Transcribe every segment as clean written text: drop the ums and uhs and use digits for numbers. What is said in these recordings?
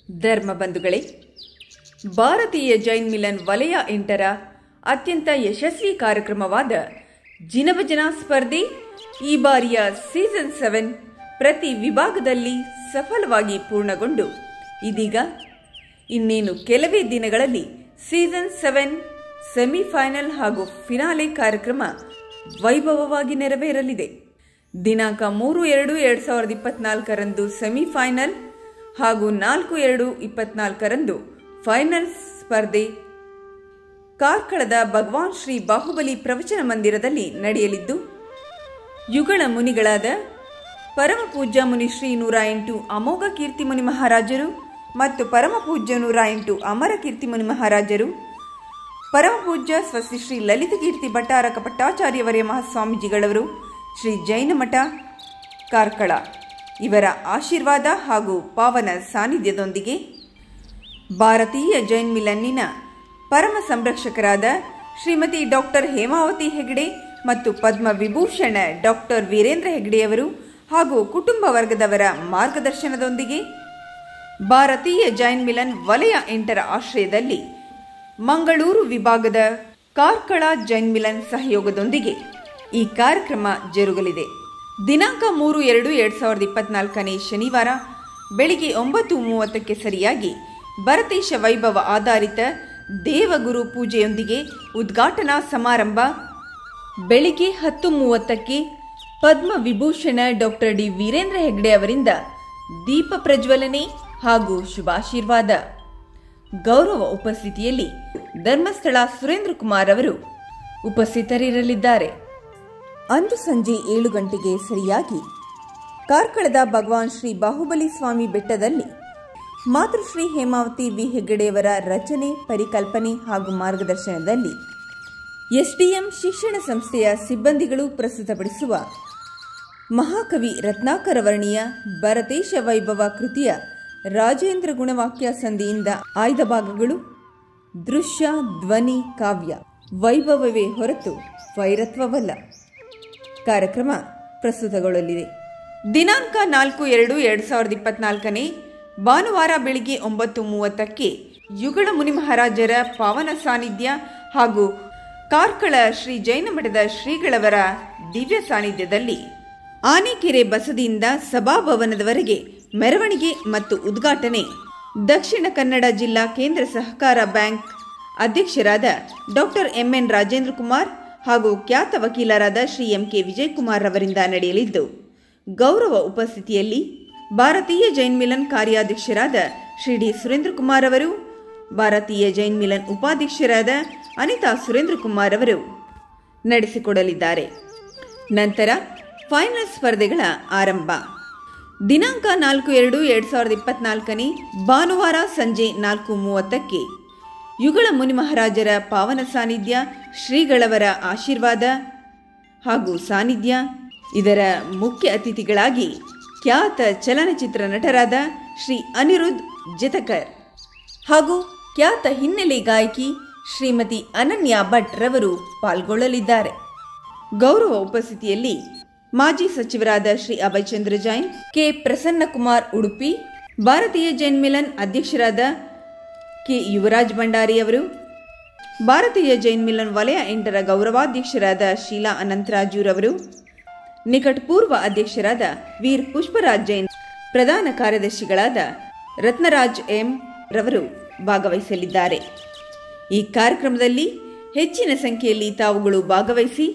ಧರ್ಮ ಬಂಧುಗಳೇ, ಭಾರತೀಯ ಜೈನ್ ಮಿಲನ್ ವಲಯ 8ರ ಅತ್ಯಂತ ಯಶಸ್ವಿ ಕಾರ್ಯಕ್ರಮವಾದ ಜಿನಭಜನಾ ಸ್ಪರ್ಧೆ ಈ ಬಾರಿಯ ಸೀಸನ್ 7 ಪ್ರತಿ ವಿಭಾಗದಲ್ಲಿ ಸಫಲವಾಗಿ ಪೂರ್ಣಗೊಂಡು ಇದೀಗ ಇನ್ನೇನು ಕೆಲವೇ ದಿನಗಳಲ್ಲಿ ಸೀಸನ್ 7 ಸೆಮಿಫೈನಲ್ ಹಾಗೂ ಫಿನಾಲೆ ಕಾರ್ಯಕ್ರಮ ವೈಭವವಾಗಿ ನೆರವೇರಲಿದೆ. ದಿನಾಂಕ 3/2/2024ರಂದು ಸೆಮಿಫೈನಲ್ ಹಾಗೂ 4/2/24ರಂದು ಫೈನಲ್ ಸ್ಪರ್ಧೆ ಕಾರ್ಕಳದ ಭಗವಾನ್ ಶ್ರೀ ಬಾಹುಬಲಿ ಪ್ರವಚನ ಮಂದಿರದಲ್ಲಿ ನಡೆಯಲಿದ್ದು, ಯುಗಳ ಮುನಿಗಳಾದ ಪರಮಪೂಜ್ಯ ಮುನಿ ಶ್ರೀ 108 ಅಮೋಘ ಕೀರ್ತಿಮುನಿ ಮಹಾರಾಜರು ಮತ್ತು ಪರಮಪೂಜ್ಯ 108 ಅಮರ ಕೀರ್ತಿಮುನಿ ಮಹಾರಾಜರು, ಪರಮಪೂಜ್ಯ ಸ್ವಸ್ತಿ ಶ್ರೀ ಲಲಿತಕೀರ್ತಿ ಭಟ್ಟಾರಕ ಪಟ್ಟಾಚಾರ್ಯವರ್ಯ ಮಹಾಸ್ವಾಮೀಜಿಗಳವರು, ಶ್ರೀ ಜೈನ ಮಠ ಕಾರ್ಕಳ ಇವರ ಆಶೀರ್ವಾದ ಹಾಗೂ ಪಾವನ ಸಾನ್ನಿಧ್ಯದೊಂದಿಗೆ ಭಾರತೀಯ ಜೈನ್ ಮಿಲನ್ನಿನ ಪರಮ ಸಂರಕ್ಷಕರಾದ ಶ್ರೀಮತಿ ಡಾಕ್ಟರ್ ಹೇಮಾವತಿ ಹೆಗಡೆ ಮತ್ತು ಪದ್ಮ ವಿಭೂಷಣ ಡಾಕ್ಟರ್ ವೀರೇಂದ್ರ ಹೆಗಡೆಯವರು ಹಾಗೂ ಕುಟುಂಬ ವರ್ಗದವರ ಮಾರ್ಗದರ್ಶನದೊಂದಿಗೆ ಭಾರತೀಯ ಜೈನ್ ಮಿಲನ್ ವಲಯ 8ರ ಆಶ್ರಯದಲ್ಲಿ ಮಂಗಳೂರು ವಿಭಾಗದ ಕಾರ್ಕಳ ಜೈನ್ ಮಿಲನ್ ಸಹಯೋಗದೊಂದಿಗೆ ಈ ಕಾರ್ಯಕ್ರಮ ಜರುಗಲಿದೆ. ದಿನಾಂಕ 3/2/2024 ಶನಿವಾರ ಬೆಳಿಗ್ಗೆ 9:30ಕ್ಕೆ ಸರಿಯಾಗಿ ಭರತೇಶ ವೈಭವ ಆಧಾರಿತ ದೇವಗುರು ಪೂಜೆಯೊಂದಿಗೆ ಉದ್ಘಾಟನಾ ಸಮಾರಂಭ, ಬೆಳಿಗ್ಗೆ 10:30ಕ್ಕೆ ಪದ್ಮ ವಿಭೂಷಣ ಡಾಕ್ಟರ್ ಡಿ ವೀರೇಂದ್ರ ಹೆಗಡೆ ಅವರಿಂದ ದೀಪ ಪ್ರಜ್ವಲನೆ ಹಾಗೂ ಶುಭಾಶೀರ್ವಾದ. ಗೌರವ ಉಪಸ್ಥಿತಿಯಲ್ಲಿ ಧರ್ಮಸ್ಥಳ ಸುರೇಂದ್ರ ಕುಮಾರ್ ಅವರು ಉಪಸ್ಥಿತರಿರಲಿದ್ದಾರೆ. ಅಂದು ಸಂಜೆ 7 ಗಂಟೆಗೆ ಸರಿಯಾಗಿ ಕಾರ್ಕಳದ ಭಗವಾನ್ ಶ್ರೀ ಬಾಹುಬಲಿ ಸ್ವಾಮಿ ಬೆಟ್ಟದಲ್ಲಿ ಮಾತೃಶ್ರೀ ಹೇಮಾವತಿ ವಿ ಹೆಗ್ಗಡೆಯವರ ರಚನೆ, ಪರಿಕಲ್ಪನೆ ಹಾಗೂ ಮಾರ್ಗದರ್ಶನದಲ್ಲಿ ಎಸ್ಡಿಎಂ ಶಿಕ್ಷಣ ಸಂಸ್ಥೆಯ ಸಿಬ್ಬಂದಿಗಳು ಪ್ರಸ್ತುತಪಡಿಸುವ ಮಹಾಕವಿ ರತ್ನಾಕರ ವರ್ಣಿಯ ಭರತೇಶ ವೈಭವ ಕೃತಿಯ ರಾಜೇಂದ್ರ ಗುಣವಾಕ್ಯ ಸಂಧಿಯಿಂದ ಆಯ್ದ ಭಾಗಗಳು ದೃಶ್ಯ, ಧ್ವನಿ, ಕಾವ್ಯ ವೈಭವವೇ ಹೊರತು ವೈರತ್ವವಲ್ಲ ಕಾರ್ಯಕ್ರಮ ಪ್ರಸ್ತುತಗೊಳ್ಳಲಿದೆ. ದಿನಾಂಕ 4/2/2024 ಭಾನುವಾರ ಬೆಳಿಗ್ಗೆ 9:30ಕ್ಕೆ ಯುಗಳ ಮುನಿ ಮಹಾರಾಜರ ಪಾವನ ಸಾನ್ನಿಧ್ಯ ಹಾಗೂ ಕಾರ್ಕಳ ಶ್ರೀ ಜೈನ ಮಠದ ಶ್ರೀಗಳವರ ದಿವ್ಯ ಸಾನ್ನಿಧ್ಯದಲ್ಲಿ ಆನೆಕೆರೆ ಬಸದಿಯಿಂದ ಸಭಾಭವನದವರೆಗೆ ಮೆರವಣಿಗೆ ಮತ್ತು ಉದ್ಘಾಟನೆ ದಕ್ಷಿಣ ಕನ್ನಡ ಜಿಲ್ಲಾ ಕೇಂದ್ರ ಸಹಕಾರ ಬ್ಯಾಂಕ್ ಅಧ್ಯಕ್ಷರಾದ ಡಾಕ್ಟರ್ ಎಂಎನ್ ರಾಜೇಂದ್ರ ಕುಮಾರ್ ಹಾಗೂ ಖ್ಯಾತ ವಕೀಲರಾದ ಶ್ರೀ ಎಂಕೆ ವಿಜಯಕುಮಾರ್ ಅವರಿಂದ ನಡೆಯಲಿದ್ದು, ಗೌರವ ಉಪಸ್ಥಿತಿಯಲ್ಲಿ ಭಾರತೀಯ ಜೈನ್ ಮಿಲನ್ ಕಾರ್ಯಾಧ್ಯಕ್ಷರಾದ ಶ್ರೀ ಡಿ ಸುರೇಂದ್ರ ಕುಮಾರ್ ಅವರು, ಭಾರತೀಯ ಜೈನ್ ಮಿಲನ್ ಉಪಾಧ್ಯಕ್ಷರಾದ ಅನಿತಾ ಸುರೇಂದ್ರ ಕುಮಾರ್ ಅವರು ನಡೆಸಿಕೊಡಲಿದ್ದಾರೆ. ನಂತರ ಫೈನಲ್ ಸ್ಪರ್ಧೆಗಳ ಆರಂಭ ದಿನಾಂಕ 4/2/2024 ಭಾನುವಾರ ಸಂಜೆ 4:30ಕ್ಕೆ ಯುಗಳ ಮುನಿ ಮಹಾರಾಜರ ಪಾವನ ಸಾನ್ನಿಧ್ಯ, ಶ್ರೀಗಳವರ ಆಶೀರ್ವಾದ ಹಾಗೂ ಸಾನ್ನಿಧ್ಯ. ಇದರ ಮುಖ್ಯ ಅತಿಥಿಗಳಾಗಿ ಖ್ಯಾತ ಚಲನಚಿತ್ರ ನಟರಾದ ಶ್ರೀ ಅನಿರುದ್ಧ್ ಜತಕರ್ ಹಾಗೂ ಖ್ಯಾತ ಹಿನ್ನೆಲೆ ಗಾಯಕಿ ಶ್ರೀಮತಿ ಅನನ್ಯಾ ಭಟ್ ರವರು ಪಾಲ್ಗೊಳ್ಳಲಿದ್ದಾರೆ. ಗೌರವ ಉಪಸ್ಥಿತಿಯಲ್ಲಿ ಮಾಜಿ ಸಚಿವರಾದ ಶ್ರೀ ಅಭಯ್ ಚಂದ್ರ ಜೈನ್, ಕೆ ಪ್ರಸನ್ನಕುಮಾರ್ ಉಡುಪಿ, ಭಾರತೀಯ ಜೈನ್ ಮಿಲನ್ ಅಧ್ಯಕ್ಷರಾದ ಕೆ ಯುವರಾಜ್ ಭಂಡಾರಿ ಅವರು, ಭಾರತೀಯ ಜೈನ್ ಮಿಲನ್ ವಲಯ 8ರ ಗೌರವಾಧ್ಯಕ್ಷರಾದ ಶೀಲಾ ಅನಂತರಾಜುರವರು, ನಿಕಟಪೂರ್ವ ಅಧ್ಯಕ್ಷರಾದ ವೀರ್ ಪುಷ್ಪರಾಜ್ ಜೈನ್, ಪ್ರಧಾನ ಕಾರ್ಯದರ್ಶಿಗಳಾದ ರತ್ನರಾಜ್ ಎಂ ರವರು ಭಾಗವಹಿಸಲಿದ್ದಾರೆ. ಈ ಕಾರ್ಯಕ್ರಮದಲ್ಲಿ ಹೆಚ್ಚಿನ ಸಂಖ್ಯೆಯಲ್ಲಿ ತಾವುಗಳು ಭಾಗವಹಿಸಿ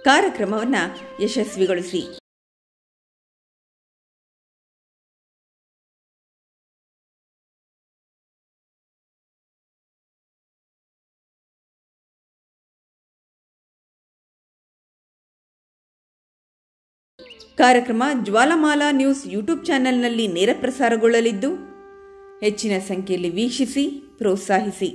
ಕಾರ್ಯಕ್ರಮವನ್ನು ಯಶಸ್ವಿಗೊಳಿಸಿ. ಕಾರ್ಯಕ್ರಮ ಜ್ವಾಲಾಮಾಲಾ ನ್ಯೂಸ್ ಯೂಟ್ಯೂಬ್ ಚಾನೆಲ್ನಲ್ಲಿ ನೇರ ಪ್ರಸಾರಗೊಳ್ಳಲಿದ್ದು, ಹೆಚ್ಚಿನ ಸಂಖ್ಯೆಯಲ್ಲಿ ವೀಕ್ಷಿಸಿ ಪ್ರೋತ್ಸಾಹಿಸಿ.